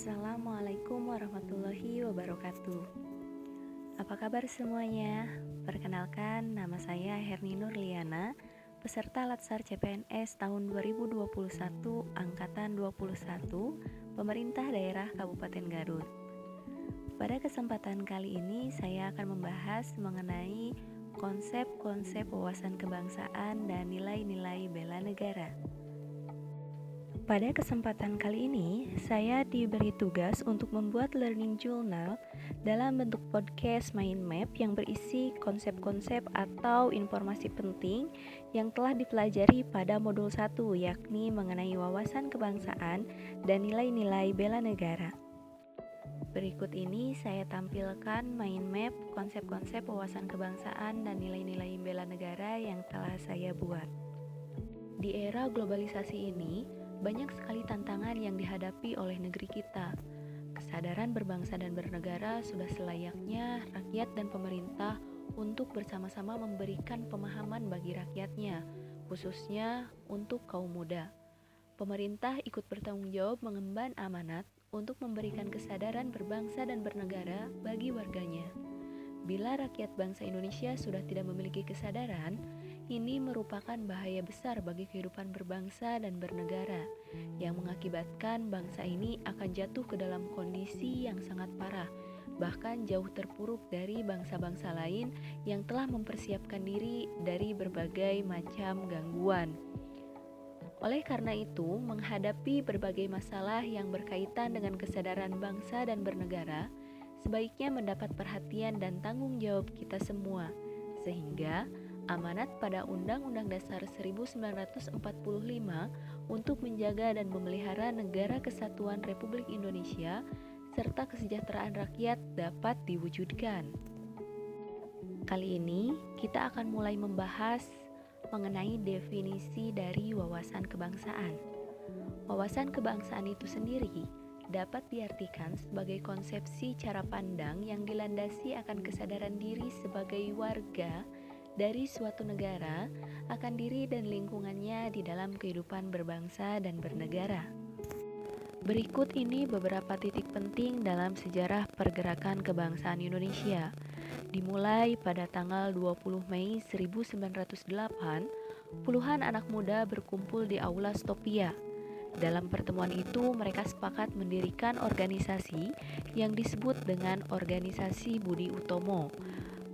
Assalamualaikum warahmatullahi wabarakatuh. Apa kabar semuanya? Perkenalkan, nama saya Herni Nurliana, peserta Latsar CPNS tahun 2021 Angkatan 21, Pemerintah Daerah Kabupaten Garut. Pada kesempatan kali ini saya akan membahas mengenai konsep-konsep wawasan kebangsaan dan nilai-nilai bela negara. Pada kesempatan kali ini, saya diberi tugas untuk membuat learning journal dalam bentuk podcast mind map yang berisi konsep-konsep atau informasi penting yang telah dipelajari pada modul 1, yakni mengenai wawasan kebangsaan dan nilai-nilai bela negara. Berikut ini saya tampilkan mind map konsep-konsep wawasan kebangsaan dan nilai-nilai bela negara yang telah saya buat. Di era globalisasi ini, banyak sekali tantangan yang dihadapi oleh negeri kita. Kesadaran berbangsa dan bernegara sudah selayaknya rakyat dan pemerintah untuk bersama-sama memberikan pemahaman bagi rakyatnya, khususnya untuk kaum muda. Pemerintah ikut bertanggung jawab mengemban amanat untuk memberikan kesadaran berbangsa dan bernegara bagi warganya. Bila rakyat bangsa Indonesia sudah tidak memiliki kesadaran, ini merupakan bahaya besar bagi kehidupan berbangsa dan bernegara, yang mengakibatkan bangsa ini akan jatuh ke dalam kondisi yang sangat parah, bahkan jauh terpuruk dari bangsa-bangsa lain yang telah mempersiapkan diri dari berbagai macam gangguan. Oleh karena itu, menghadapi berbagai masalah yang berkaitan dengan kesadaran bangsa dan bernegara, sebaiknya mendapat perhatian dan tanggung jawab kita semua, sehingga amanat pada Undang-Undang Dasar 1945 untuk menjaga dan memelihara Negara Kesatuan Republik Indonesia serta kesejahteraan rakyat dapat diwujudkan. Kali ini kita akan mulai membahas mengenai definisi dari wawasan kebangsaan. Wawasan kebangsaan itu sendiri dapat diartikan sebagai konsepsi cara pandang yang dilandasi akan kesadaran diri sebagai warga dari suatu negara akan diri dan lingkungannya di dalam kehidupan berbangsa dan bernegara. Berikut ini beberapa titik penting dalam sejarah pergerakan kebangsaan Indonesia. Dimulai pada tanggal 20 Mei 1908, puluhan anak muda berkumpul di Aula Stopia. Dalam pertemuan itu, mereka sepakat mendirikan organisasi yang disebut dengan Organisasi Budi Utomo.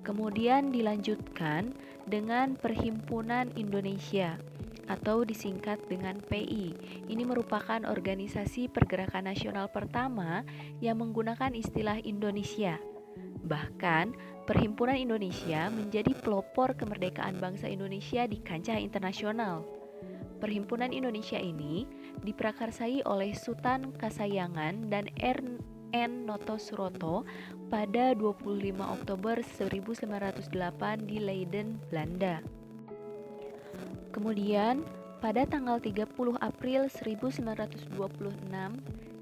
Kemudian dilanjutkan dengan Perhimpunan Indonesia atau disingkat dengan PI. Ini merupakan organisasi pergerakan nasional pertama yang menggunakan istilah Indonesia. Bahkan, Perhimpunan Indonesia menjadi pelopor kemerdekaan bangsa Indonesia di kancah internasional. Perhimpunan Indonesia ini diprakarsai oleh Sultan Kasayangan dan N. Noto Suroto pada 25 Oktober 1908 di Leiden, Belanda. Kemudian, pada tanggal 30 April 1926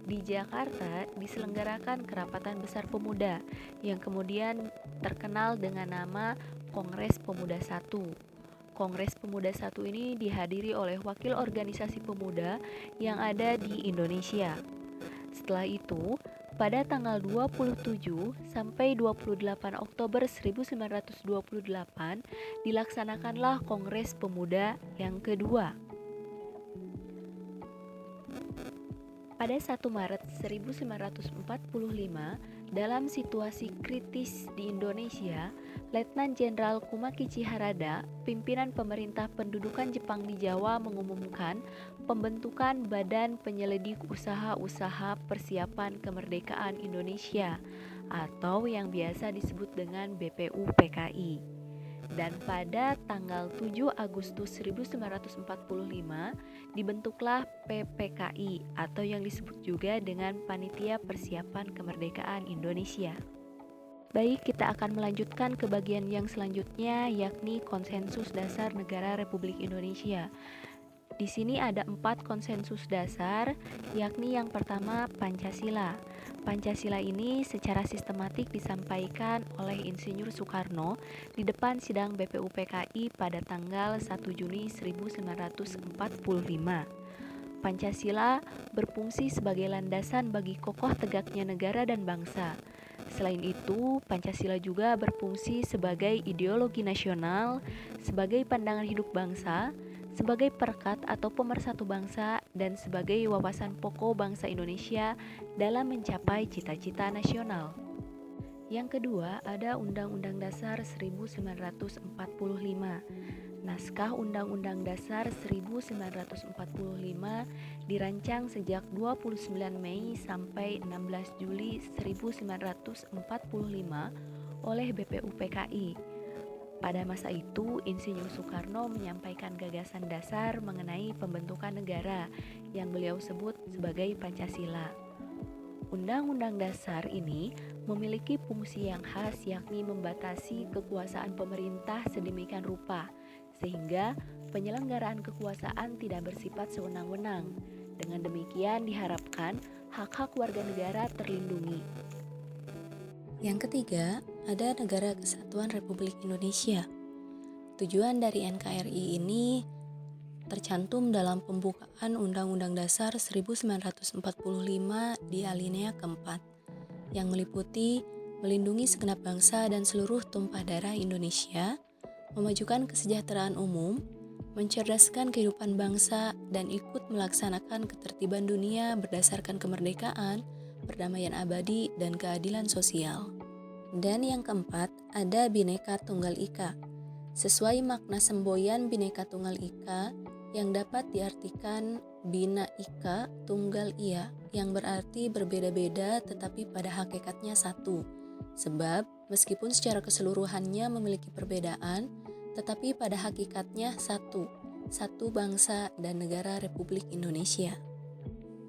di Jakarta diselenggarakan Kerapatan Besar Pemuda yang kemudian terkenal dengan nama Kongres Pemuda I. Kongres Pemuda I ini dihadiri oleh wakil organisasi pemuda yang ada di Indonesia. Setelah itu, pada tanggal 27 sampai 28 Oktober 1928 dilaksanakanlah Kongres Pemuda yang kedua. Pada 1 Maret 1945, dalam situasi kritis di Indonesia, Letnan Jenderal Kumakichi Harada, pimpinan pemerintah pendudukan Jepang di Jawa, mengumumkan pembentukan Badan Penyelidik Usaha-Usaha Persiapan Kemerdekaan Indonesia atau yang biasa disebut dengan BPUPKI. Dan pada tanggal 7 Agustus 1945 dibentuklah PPKI atau yang disebut juga dengan Panitia Persiapan Kemerdekaan Indonesia. Baik, kita akan melanjutkan ke bagian yang selanjutnya, yakni konsensus dasar negara Republik Indonesia. Di sini ada 4 konsensus dasar, yakni yang pertama Pancasila. Pancasila ini secara sistematik disampaikan oleh Insinyur Soekarno di depan sidang BPUPKI pada tanggal 1 Juni 1945. Pancasila berfungsi sebagai landasan bagi kokoh tegaknya negara dan bangsa. Selain itu, Pancasila juga berfungsi sebagai ideologi nasional, sebagai pandangan hidup bangsa, sebagai perekat atau pemersatu bangsa, dan sebagai wawasan pokok bangsa Indonesia dalam mencapai cita-cita nasional. Yang kedua, ada Undang-Undang Dasar 1945. Naskah Undang-Undang Dasar 1945 dirancang sejak 29 Mei sampai 16 Juli 1945 oleh BPUPKI. Pada masa itu, Insinyur Soekarno menyampaikan gagasan dasar mengenai pembentukan negara yang beliau sebut sebagai Pancasila. Undang-Undang Dasar ini memiliki fungsi yang khas, yakni membatasi kekuasaan pemerintah sedemikian rupa sehingga penyelenggaraan kekuasaan tidak bersifat sewenang-wenang. Dengan demikian diharapkan hak-hak warga negara terlindungi. Yang ketiga, ada Negara Kesatuan Republik Indonesia. Tujuan dari NKRI ini tercantum dalam pembukaan Undang-Undang Dasar 1945 di alinea keempat, yang meliputi melindungi segenap bangsa dan seluruh tumpah darah Indonesia, memajukan kesejahteraan umum, mencerdaskan kehidupan bangsa, dan ikut melaksanakan ketertiban dunia berdasarkan kemerdekaan, perdamaian abadi, dan keadilan sosial. Dan yang keempat, ada Bhinneka Tunggal Ika. Sesuai makna semboyan Bhinneka Tunggal Ika, yang dapat diartikan Bina Ika Tunggal Ia, yang berarti berbeda-beda tetapi pada hakikatnya satu. Sebab meskipun secara keseluruhannya memiliki perbedaan, tetapi pada hakikatnya satu bangsa dan negara Republik Indonesia.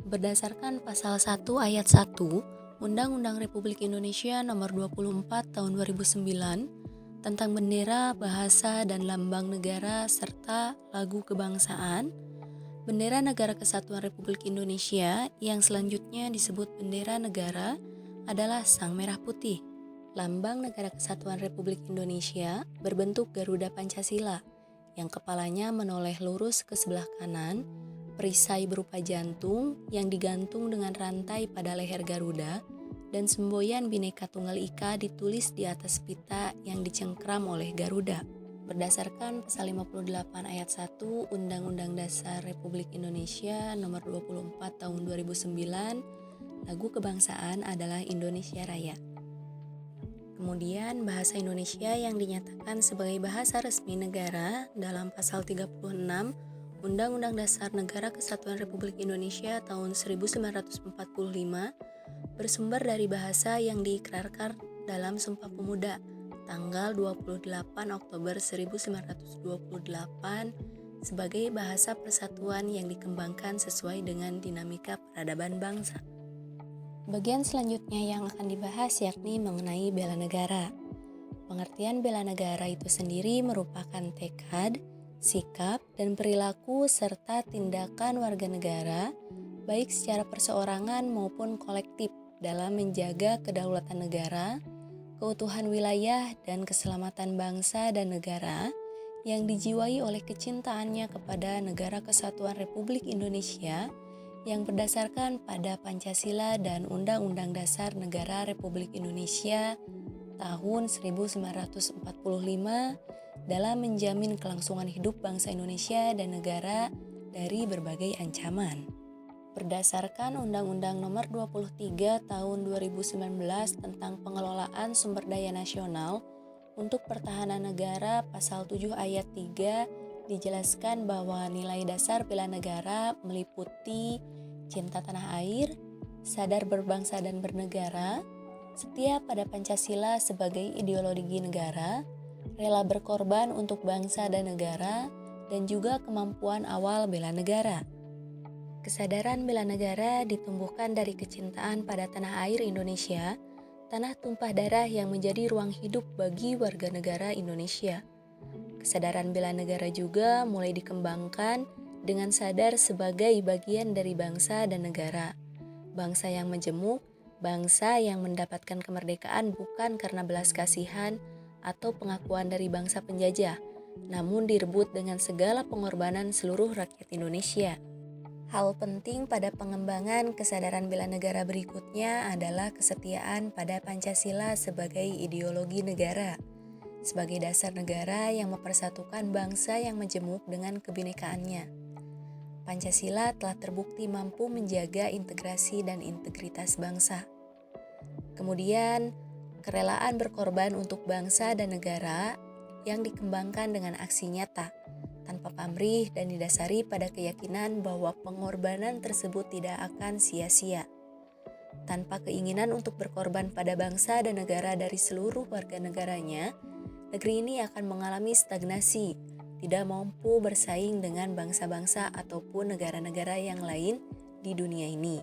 Berdasarkan pasal 1 ayat 1 Undang-Undang Republik Indonesia Nomor 24 Tahun 2009 tentang bendera, bahasa, dan lambang negara serta lagu kebangsaan, bendera Negara Kesatuan Republik Indonesia yang selanjutnya disebut bendera negara adalah Sang Merah Putih. Lambang Negara Kesatuan Republik Indonesia berbentuk Garuda Pancasila, yang kepalanya menoleh lurus ke sebelah kanan, perisai berupa jantung yang digantung dengan rantai pada leher Garuda, dan semboyan Bhinneka Tunggal Ika ditulis di atas pita yang dicengkram oleh Garuda. Berdasarkan pasal 58 ayat 1 Undang-Undang Dasar Republik Indonesia Nomor 24 Tahun 2009, lagu kebangsaan adalah Indonesia Raya. Kemudian bahasa Indonesia yang dinyatakan sebagai bahasa resmi negara dalam pasal 36 Undang-Undang Dasar Negara Kesatuan Republik Indonesia tahun 1945 bersumber dari bahasa yang diikrarkan dalam Sumpah Pemuda tanggal 28 Oktober 1928 sebagai bahasa persatuan yang dikembangkan sesuai dengan dinamika peradaban bangsa. Bagian selanjutnya yang akan dibahas yakni mengenai bela negara. Pengertian bela negara itu sendiri merupakan tekad, sikap, dan perilaku serta tindakan warga negara, baik secara perseorangan maupun kolektif dalam menjaga kedaulatan negara, keutuhan wilayah, dan keselamatan bangsa dan negara yang dijiwai oleh kecintaannya kepada Negara Kesatuan Republik Indonesia yang berdasarkan pada Pancasila dan Undang-Undang Dasar Negara Republik Indonesia tahun 1945 dalam menjamin kelangsungan hidup bangsa Indonesia dan negara dari berbagai ancaman. Berdasarkan Undang-Undang Nomor 23 Tahun 2019 tentang Pengelolaan Sumber Daya Nasional untuk Pertahanan Negara pasal 7 ayat 3 dijelaskan bahwa nilai dasar bela negara meliputi cinta tanah air, sadar berbangsa dan bernegara, setia pada Pancasila sebagai ideologi negara, rela berkorban untuk bangsa dan negara, dan juga kemampuan awal bela negara. Kesadaran bela negara ditumbuhkan dari kecintaan pada tanah air Indonesia, tanah tumpah darah yang menjadi ruang hidup bagi warga negara Indonesia. Kesadaran bela negara juga mulai dikembangkan dengan sadar sebagai bagian dari bangsa dan negara. Bangsa yang majemuk, bangsa yang mendapatkan kemerdekaan bukan karena belas kasihan atau pengakuan dari bangsa penjajah, namun direbut dengan segala pengorbanan seluruh rakyat Indonesia. Hal penting pada pengembangan kesadaran bela negara berikutnya adalah kesetiaan pada Pancasila sebagai ideologi negara, sebagai dasar negara yang mempersatukan bangsa yang majemuk dengan kebinekaannya. Pancasila telah terbukti mampu menjaga integrasi dan integritas bangsa. Kemudian, kerelaan berkorban untuk bangsa dan negara yang dikembangkan dengan aksi nyata, tanpa pamrih dan didasari pada keyakinan bahwa pengorbanan tersebut tidak akan sia-sia. Tanpa keinginan untuk berkorban pada bangsa dan negara dari seluruh warga negaranya, negeri ini akan mengalami stagnasi, tidak mampu bersaing dengan bangsa-bangsa ataupun negara-negara yang lain di dunia ini.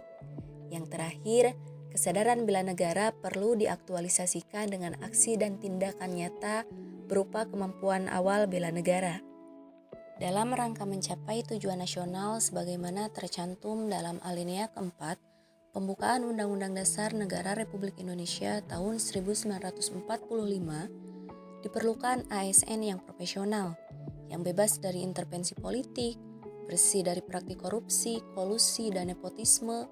Yang terakhir, kesadaran bela negara perlu diaktualisasikan dengan aksi dan tindakan nyata berupa kemampuan awal bela negara. Dalam rangka mencapai tujuan nasional sebagaimana tercantum dalam alinea keempat pembukaan Undang-Undang Dasar Negara Republik Indonesia tahun 1945, diperlukan ASN yang profesional, yang bebas dari intervensi politik, bersih dari praktik korupsi, kolusi, dan nepotisme,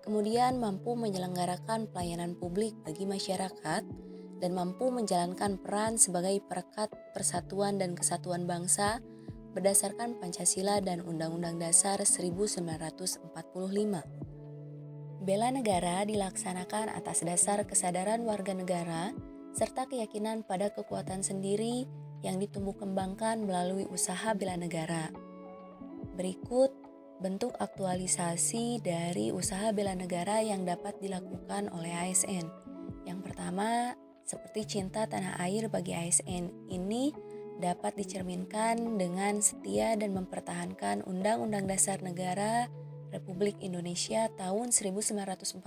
kemudian mampu menyelenggarakan pelayanan publik bagi masyarakat, dan mampu menjalankan peran sebagai perekat persatuan dan kesatuan bangsa berdasarkan Pancasila dan Undang-Undang Dasar 1945. Bela negara dilaksanakan atas dasar kesadaran warga negara serta keyakinan pada kekuatan sendiri yang ditumbuh kembangkan melalui usaha bela negara. Berikut bentuk aktualisasi dari usaha bela negara yang dapat dilakukan oleh ASN. Yang pertama, seperti cinta tanah air bagi ASN ini dapat dicerminkan dengan setia dan mempertahankan Undang-Undang Dasar Negara Republik Indonesia tahun 1945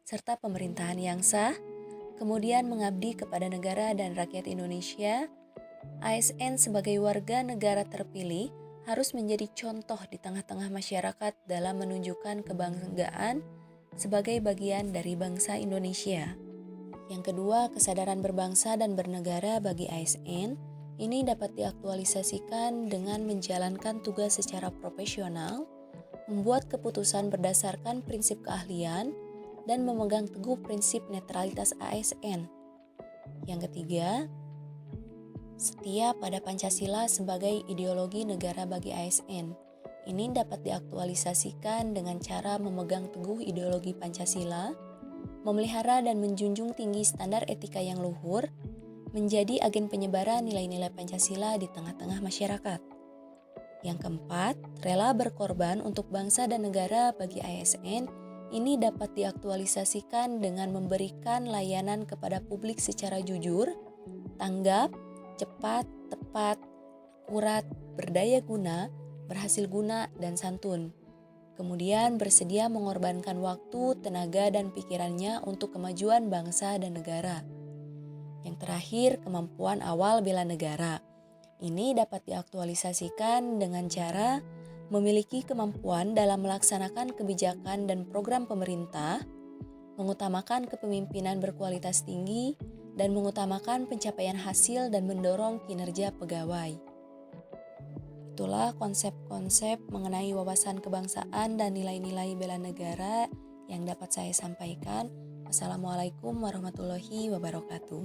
serta pemerintahan yang sah, kemudian mengabdi kepada negara dan rakyat Indonesia. ASN sebagai warga negara terpilih harus menjadi contoh di tengah-tengah masyarakat dalam menunjukkan kebanggaan sebagai bagian dari bangsa Indonesia. Yang kedua, kesadaran berbangsa dan bernegara bagi ASN ini dapat diaktualisasikan dengan menjalankan tugas secara profesional, membuat keputusan berdasarkan prinsip keahlian, dan memegang teguh prinsip netralitas ASN. Yang ketiga, setia pada Pancasila sebagai ideologi negara bagi ASN. Ini dapat diaktualisasikan dengan cara memegang teguh ideologi Pancasila, memelihara dan menjunjung tinggi standar etika yang luhur, menjadi agen penyebaran nilai-nilai Pancasila di tengah-tengah masyarakat. Yang keempat, rela berkorban untuk bangsa dan negara bagi ASN ini dapat diaktualisasikan dengan memberikan layanan kepada publik secara jujur, tanggap, cepat, tepat, akurat, berdaya guna, berhasil guna, dan santun. Kemudian bersedia mengorbankan waktu, tenaga, dan pikirannya untuk kemajuan bangsa dan negara. Yang terakhir, kemampuan awal bela negara. Ini dapat diaktualisasikan dengan cara memiliki kemampuan dalam melaksanakan kebijakan dan program pemerintah, mengutamakan kepemimpinan berkualitas tinggi, dan mengutamakan pencapaian hasil dan mendorong kinerja pegawai. Itulah konsep-konsep mengenai wawasan kebangsaan dan nilai-nilai bela negara yang dapat saya sampaikan. Wassalamualaikum warahmatullahi wabarakatuh.